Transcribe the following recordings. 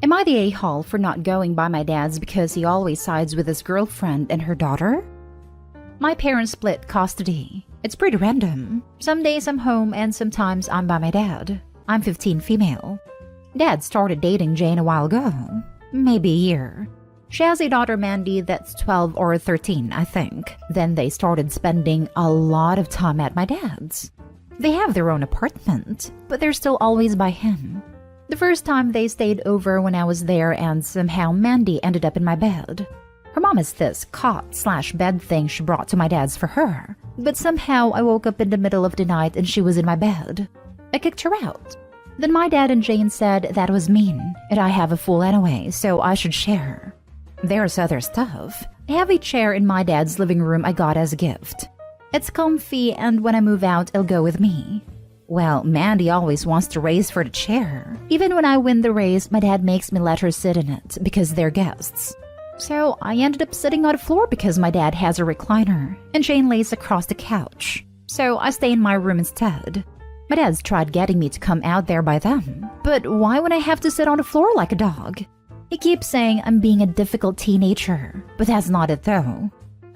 Am I the a-hole for not going by my dad's because he always sides with his girlfriend and her daughter? My parents split custody. It's pretty random. Some days I'm home and sometimes I'm by my dad. I'm 15 female. Dad started dating Jane a while ago. Maybe a year. She has a daughter, Mandy, that's 12 or 13, I think. Then they started spending a lot of time at my dad's. They have their own apartment, but they're still always by him. The first time they stayed over when I was there and somehow Mandy ended up in my bed. Her mom has this cot/bed thing she brought to my dad's for her, but somehow I woke up in the middle of the night and she was in my bed. I kicked her out. Then my dad and Jane said that was mean, and I have a fool anyway, so I should share. There's other stuff. I have a chair in my dad's living room I got as a gift. It's comfy, and when I move out, it'll go with me. Well, Mandy always wants to race for the chair. Even when I win the race, my dad makes me let her sit in it because they're guests. So I ended up sitting on the floor because my dad has a recliner, and Jane lays across the couch. So I stay in my room instead. My dad's tried getting me to come out there by them, but why would I have to sit on the floor like a dog? He keeps saying I'm being a difficult teenager, but that's not it though.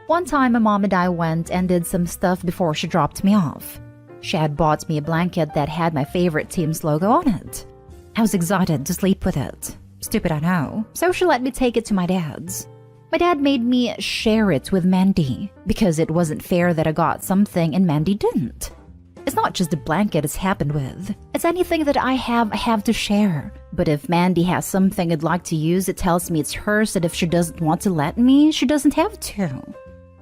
One time my mom and I went and did some stuff before she dropped me off. She had bought me a blanket that had my favorite team's logo on it. I was excited to sleep with it. Stupid, I know. So she let me take it to my dad's. My dad made me share it with Mandy because it wasn't fair that I got something and Mandy didn't. It's not just the blanket it's happened with. It's anything that I have to share. But if Mandy has something I'd like to use, it tells me it's hers, and if she doesn't want to let me, she doesn't have to.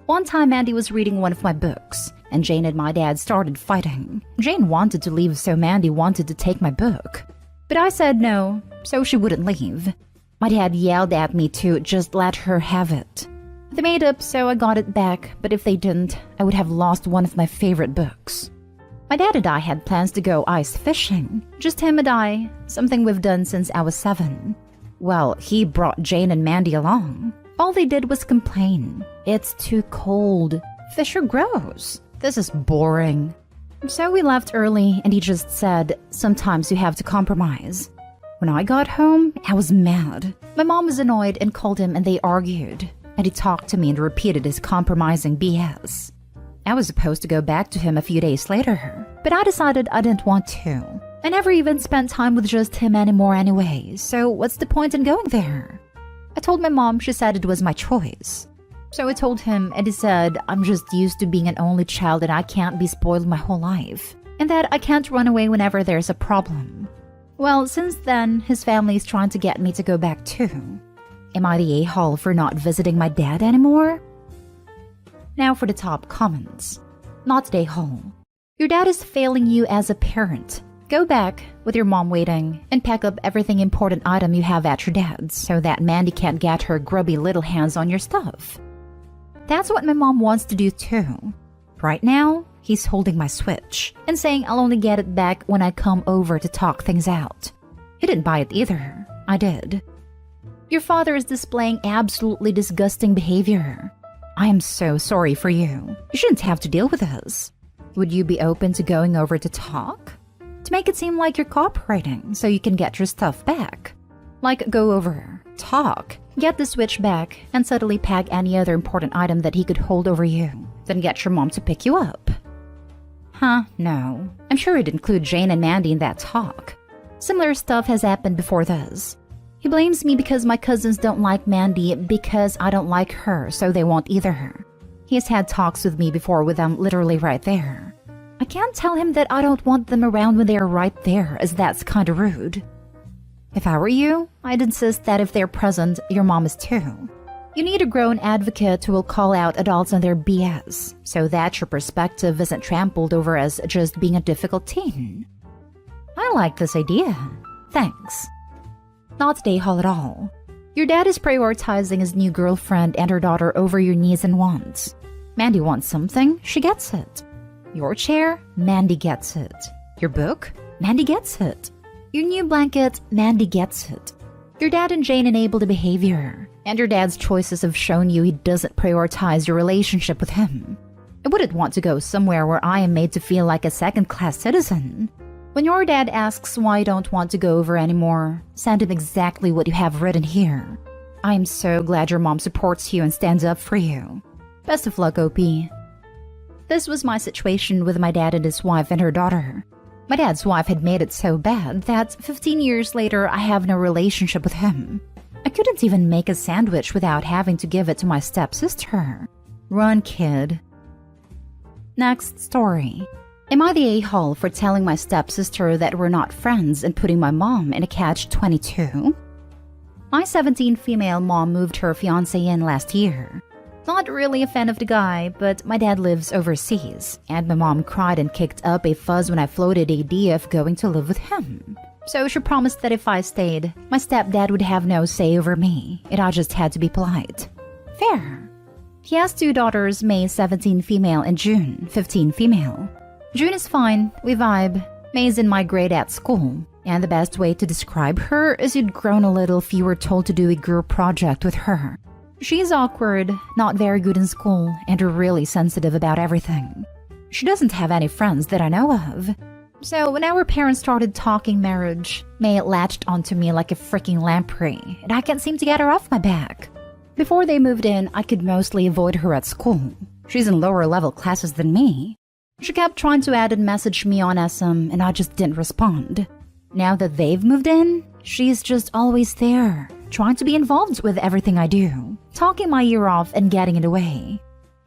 One time Mandy was reading one of my books, and Jane and my dad started fighting. Jane wanted to leave, so Mandy wanted to take my book. But I said no, so she wouldn't leave. My dad yelled at me to just let her have it. They made up, so I got it back, but if they didn't, I would have lost one of my favorite books. My dad and I had plans to go ice fishing. Just him and I, something we've done since I was 7. Well, he brought Jane and Mandy along. All they did was complain. It's too cold. Fish are gross. This is boring. So we left early and he just said, sometimes you have to compromise. When I got home, I was mad. My mom was annoyed and called him and they argued. And he talked to me and repeated his compromising BS. I was supposed to go back to him a few days later, but I decided I didn't want to. I never even spent time with just him anymore anyway, so what's the point in going there? I told my mom, she said it was my choice. So I told him, and he said, I'm just used to being an only child and I can't be spoiled my whole life, and that I can't run away whenever there's a problem. Well, since then, his family is trying to get me to go back too. Am I the a-hole for not visiting my dad anymore? Now for the top comments. Not the a-hole. Your dad is failing you as a parent. Go back, with your mom waiting, and pack up everything important item you have at your dad's so that Mandy can't get her grubby little hands on your stuff. That's what my mom wants to do too. Right now, he's holding my Switch and saying I'll only get it back when I come over to talk things out. He didn't buy it either. I did. Your father is displaying absolutely disgusting behavior. I am so sorry for you. You shouldn't have to deal with this. Would you be open to going over to talk? To make it seem like you're cooperating so you can get your stuff back. Like go over, talk, get the Switch back, and suddenly pack any other important item that he could hold over you. Then get your mom to pick you up. Huh, no. I'm sure he'd include Jane and Mandy in that talk. Similar stuff has happened before this. He blames me because my cousins don't like Mandy because I don't like her, so they won't either. He has had talks with me before with them literally right there. I can't tell him that I don't want them around when they are right there, as that's kinda rude. If I were you, I'd insist that if they're present, your mom is too. You need a grown advocate who will call out adults on their BS, so that your perspective isn't trampled over as just being a difficult teen. I like this idea. Thanks. Not the a-hole at all. Your dad is prioritizing his new girlfriend and her daughter over your needs and wants. Mandy wants something, she gets it. Your chair, Mandy gets it. Your book, Mandy gets it. Your new blanket, Mandy gets it. Your dad and Jane enable the behavior, and your dad's choices have shown you he doesn't prioritize your relationship with him. I wouldn't want to go somewhere where I am made to feel like a second-class citizen. When your dad asks why you don't want to go over anymore, send him exactly what you have written here. I am so glad your mom supports you and stands up for you. Best of luck, OP. This was my situation with my dad and his wife and her daughter. My dad's wife had made it so bad that 15 years later I have no relationship with him. I couldn't even make a sandwich without having to give it to my stepsister. Run, kid. Next story. Am I the a-hole for telling my stepsister that we're not friends and putting my mom in a catch-22? My 17 female mom moved her fiancé in last year. Not really a fan of the guy, but my dad lives overseas, and my mom cried and kicked up a fuss when I floated the idea of going to live with him. So she promised that if I stayed, my stepdad would have no say over me, and I just had to be polite. Fair. He has 2 daughters, May 17 female and June 15 female. June is fine, we vibe. May's in my grade at school, and the best way to describe her is you'd grown a little if you were told to do a group project with her. She's awkward, not very good in school, and really sensitive about everything. She doesn't have any friends that I know of. So when our parents started talking marriage, May latched onto me like a freaking lamprey, and I can't seem to get her off my back. Before they moved in, I could mostly avoid her at school. She's in lower level classes than me. She kept trying to add and message me on SM, and I just didn't respond. Now that they've moved in, she's just always there, trying to be involved with everything I do, talking my ear off and getting in the way.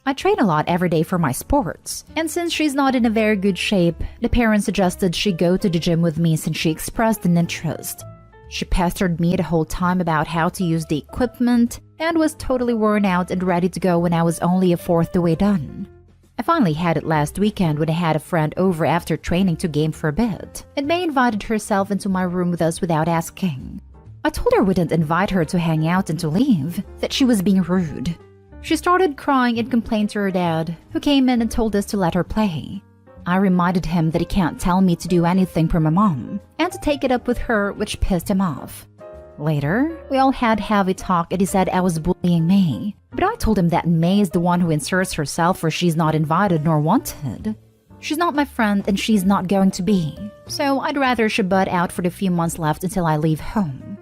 I train a lot every day for my sports, and since she's not in a very good shape, the parents suggested she go to the gym with me since she expressed an interest. She pestered me the whole time about how to use the equipment and was totally worn out and ready to go when I was only a fourth the way done. I finally had it last weekend when I had a friend over after training to game for a bit, and May invited herself into my room with us without asking. I told her we didn't invite her to hang out and to leave, that she was being rude. She started crying and complained to her dad, who came in and told us to let her play. I reminded him that he can't tell me to do anything for my mom, and to take it up with her, which pissed him off. Later, we all had heavy talk and he said I was bullying May, but I told him that May is the one who inserts herself where she's not invited nor wanted. She's not my friend and she's not going to be, so I'd rather she butt out for the few months left until I leave home.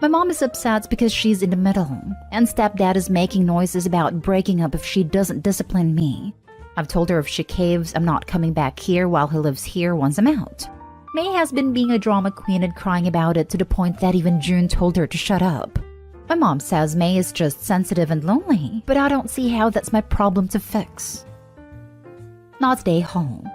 My mom is upset because she's in the middle, and stepdad is making noises about breaking up if she doesn't discipline me. I've told her if she caves, I'm not coming back here while he lives here once I'm out. May has been being a drama queen and crying about it to the point that even June told her to shut up. My mom says May is just sensitive and lonely, but I don't see how that's my problem to fix. Not day home.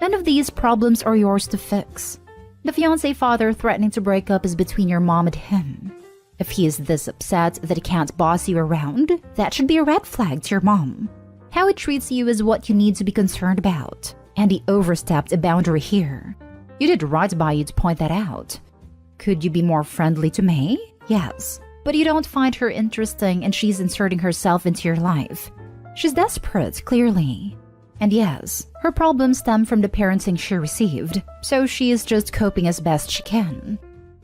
None of these problems are yours to fix. The fiancé father threatening to break up is between your mom and him. If he is this upset that he can't boss you around, that should be a red flag to your mom. How he treats you is what you need to be concerned about, and he overstepped a boundary here. You did right by you to point that out. Could you be more friendly to May? Yes. But you don't find her interesting and she's inserting herself into your life. She's desperate, clearly. And yes, her problems stem from the parenting she received, so she is just coping as best she can.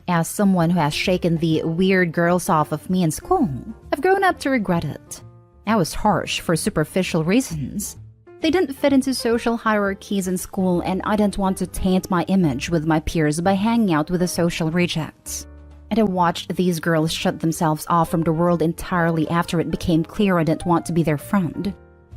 As someone who has shaken the weird girls off of me in school, I've grown up to regret it. I was harsh for superficial reasons. They didn't fit into social hierarchies in school, and I didn't want to taint my image with my peers by hanging out with the social rejects. And I watched these girls shut themselves off from the world entirely after it became clear I didn't want to be their friend.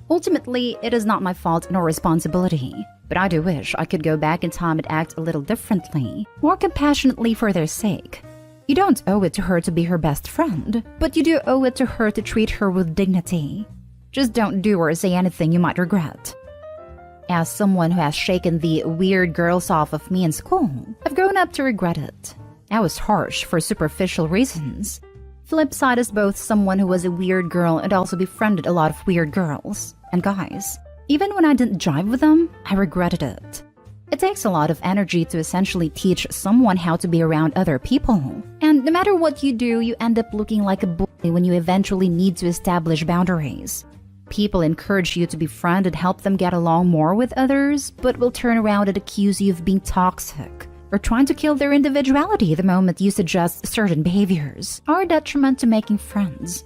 Ultimately, it is not my fault nor responsibility, but I do wish I could go back in time and act a little differently, more compassionately for their sake. You don't owe it to her to be her best friend, but you do owe it to her to treat her with dignity. Just don't do or say anything you might regret. As someone who has shaken the weird girls off of me in school, I've grown up to regret it. I was harsh for superficial reasons. Flip side is both someone who was a weird girl and also befriended a lot of weird girls and guys. Even when I didn't jive with them, I regretted it. It takes a lot of energy to essentially teach someone how to be around other people. And no matter what you do, you end up looking like a bully when you eventually need to establish boundaries. People encourage you to befriend and help them get along more with others, but will turn around and accuse you of being toxic or trying to kill their individuality the moment you suggest certain behaviors, or a detriment to making friends.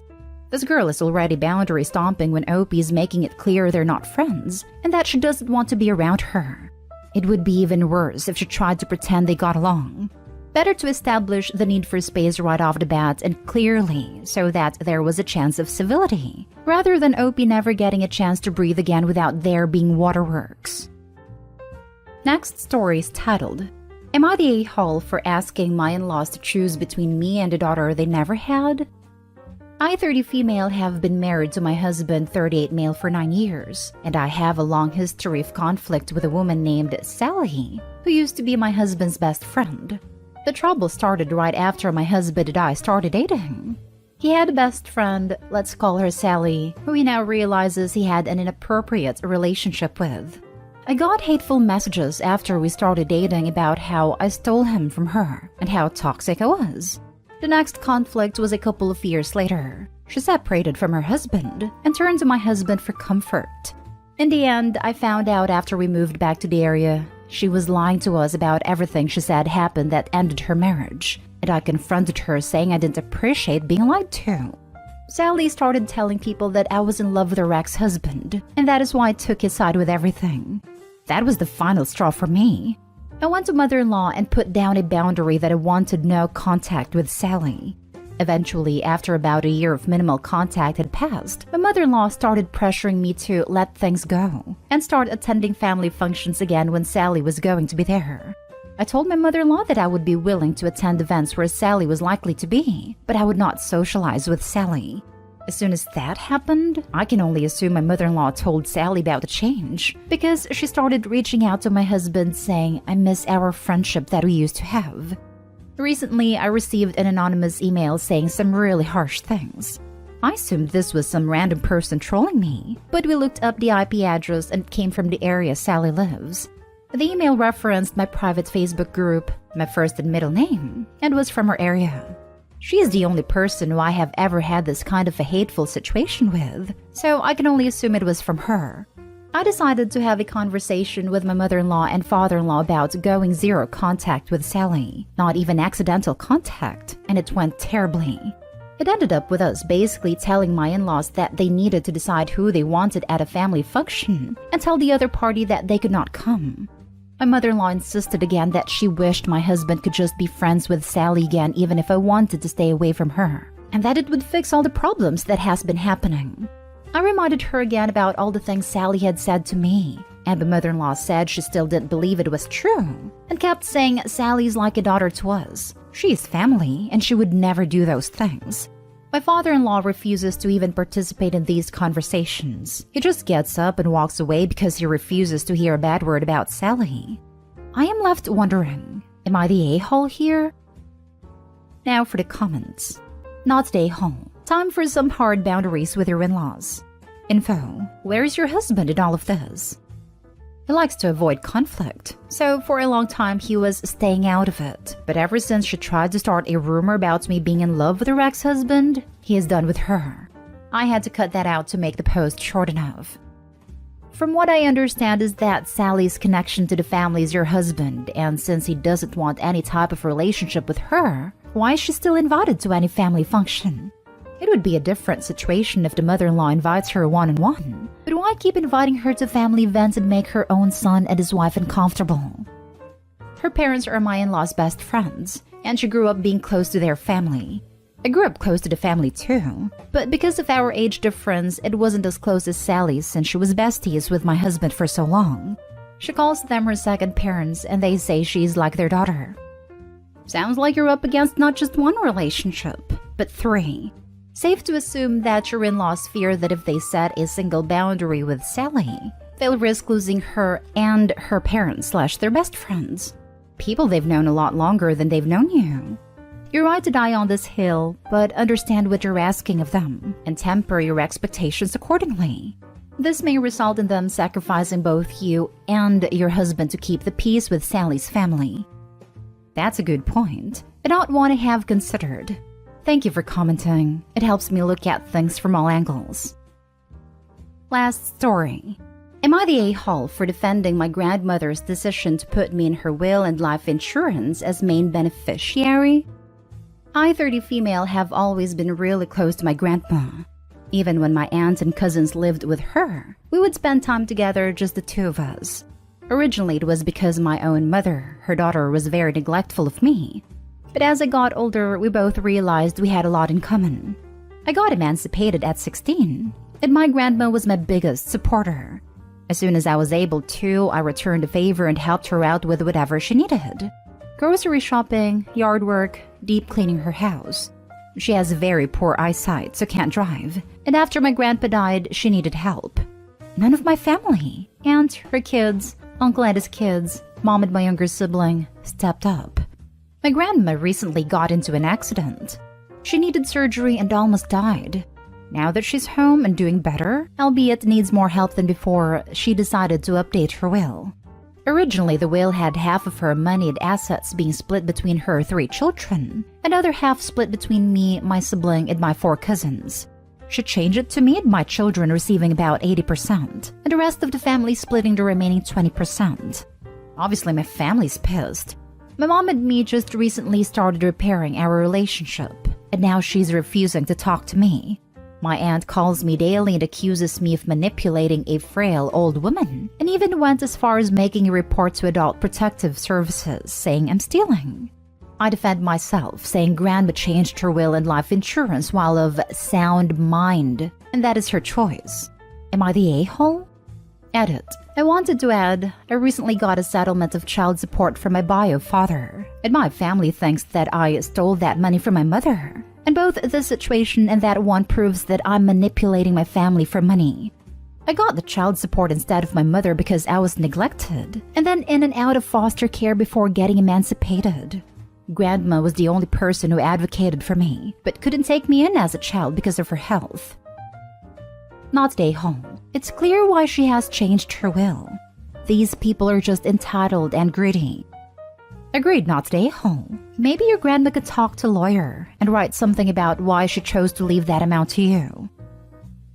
This girl is already boundary stomping when OP is making it clear they're not friends and that she doesn't want to be around her. It would be even worse if she tried to pretend they got along. Better to establish the need for space right off the bat and clearly so that there was a chance of civility, rather than Opie never getting a chance to breathe again without there being waterworks. Next story is titled, Am I the a-hole for asking my in-laws to choose between me and a daughter they never had? I, 30 female, have been married to my husband, 38 male, for 9 years, and I have a long history of conflict with a woman named Sally, who used to be my husband's best friend. The trouble started right after my husband and I started dating. He had a best friend, let's call her Sally, who he now realizes he had an inappropriate relationship with. I got hateful messages after we started dating about how I stole him from her and how toxic I was. The next conflict was a couple of years later. She separated from her husband and turned to my husband for comfort. In the end, I found out after we moved back to the area, she was lying to us about everything she said happened that ended her marriage, and I confronted her saying I didn't appreciate being lied to. Sally started telling people that I was in love with her ex-husband, and that is why I took his side with everything. That was the final straw for me. I went to mother-in-law and put down a boundary that I wanted no contact with Sally. Eventually, after about a year of minimal contact had passed, my mother-in-law started pressuring me to let things go and start attending family functions again when Sally was going to be there. I told my mother-in-law that I would be willing to attend events where Sally was likely to be, but I would not socialize with Sally. As soon as that happened, I can only assume my mother-in-law told Sally about the change, because she started reaching out to my husband saying, I miss our friendship that we used to have. Recently, I received an anonymous email saying some really harsh things. I assumed this was some random person trolling me, but we looked up the IP address and it came from the area Sally lives. The email referenced my private Facebook group, my first and middle name, and was from her area. She is the only person who I have ever had this kind of a hateful situation with, so I can only assume it was from her. I decided to have a conversation with my mother-in-law and father-in-law about going zero contact with Sally, not even accidental contact, and it went terribly. It ended up with us basically telling my in-laws that they needed to decide who they wanted at a family function and tell the other party that they could not come. My mother-in-law insisted again that she wished my husband could just be friends with Sally again even if I wanted to stay away from her, and that it would fix all the problems that has been happening. I reminded her again about all the things Sally had said to me, and my mother-in-law said she still didn't believe it was true, and kept saying Sally's like a daughter to us. She's family, and she would never do those things. My father-in-law refuses to even participate in these conversations. He just gets up and walks away because he refuses to hear a bad word about Sally. I am left wondering, am I the a-hole here? Now for the comments. Not the a-hole. Time for some hard boundaries with your in-laws. Info. Where is your husband in all of this? He likes to avoid conflict, so for a long time he was staying out of it. But ever since she tried to start a rumor about me being in love with her ex-husband, he is done with her. I had to cut that out to make the post short enough. From what I understand is that Sally's connection to the family is your husband, and since he doesn't want any type of relationship with her, why is she still invited to any family function? It would be a different situation if the mother-in-law invites her one-on-one, but why keep inviting her to family events and make her own son and his wife uncomfortable? Her parents are my in-laws' best friends, and she grew up being close to their family. I grew up close to the family too, but because of our age difference, it wasn't as close as Sally's since she was besties with my husband for so long. She calls them her second parents, and they say she's like their daughter. Sounds like you're up against not just one relationship, but 3. Safe to assume that your in-laws fear that if they set a single boundary with Sally, they'll risk losing her and her parents/their best friends. People they've known a lot longer than they've known you. You're right to die on this hill, but understand what you're asking of them and temper your expectations accordingly. This may result in them sacrificing both you and your husband to keep the peace with Sally's family. That's a good point, and I'd want to have considered. Thank you for commenting. It helps me look at things from all angles. Last story. Am I the a-hole for defending my grandmother's decision to put me in her will and life insurance as main beneficiary? I, 30 female, have always been really close to my grandma. Even when my aunts and cousins lived with her, we would spend time together, just the two of us. Originally, it was because my own mother, her daughter, was very neglectful of me. But as I got older, we both realized we had a lot in common. I got emancipated at 16, and my grandma was my biggest supporter. As soon as I was able to, I returned the favor and helped her out with whatever she needed. Grocery shopping, yard work, deep cleaning her house. She has very poor eyesight, so can't drive. And after my grandpa died, she needed help. None of my family, aunt, her kids, uncle and his kids, mom and my younger sibling, stepped up. My grandma recently got into an accident. She needed surgery and almost died. Now that she's home and doing better, albeit needs more help than before, she decided to update her will. Originally, the will had half of her money and assets being split between her 3 children, another half split between me, my sibling, and my 4 cousins. She changed it to me and my children receiving about 80%, and the rest of the family splitting the remaining 20%. Obviously, my family's pissed. My mom and me just recently started repairing our relationship, and now she's refusing to talk to me. My aunt calls me daily and accuses me of manipulating a frail old woman, and even went as far as making a report to Adult Protective Services, saying I'm stealing. I defend myself, saying Grandma changed her will and life insurance while of sound mind, and that is her choice. Am I the a-hole? Edit. I wanted to add, I recently got a settlement of child support from my bio father, and my family thinks that I stole that money from my mother. And both this situation and that one proves that I'm manipulating my family for money. I got the child support instead of my mother because I was neglected, and then in and out of foster care before getting emancipated. Grandma was the only person who advocated for me, but couldn't take me in as a child because of her health. Not stay home. It's clear why she has changed her will. These people are just entitled and greedy. Agreed, not stay home. Maybe your grandma could talk to a lawyer and write something about why she chose to leave that amount to you.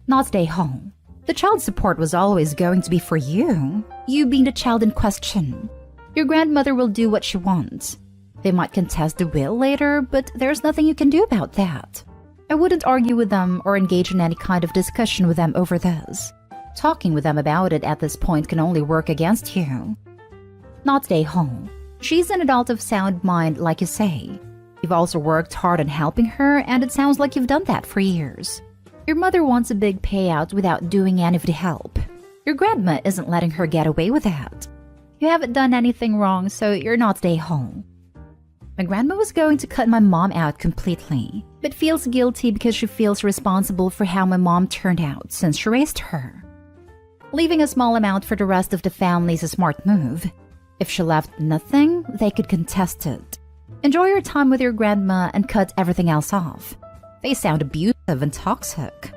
Not stay home. The child support was always going to be for you being the child in question. Your grandmother will do what she wants. They might contest the will later, but there's nothing you can do about that. I wouldn't argue with them or engage in any kind of discussion with them over this. Talking with them about it at this point can only work against you. Not stay home. She's an adult of sound mind, like you say. You've also worked hard on helping her, and it sounds like you've done that for years. Your mother wants a big payout without doing any of the help. Your grandma isn't letting her get away with that. You haven't done anything wrong, so you're not stay home. My grandma was going to cut my mom out completely, but feels guilty because she feels responsible for how my mom turned out since she raised her. Leaving a small amount for the rest of the family is a smart move. If she left nothing, they could contest it. Enjoy your time with your grandma and cut everything else off. They sound abusive and toxic.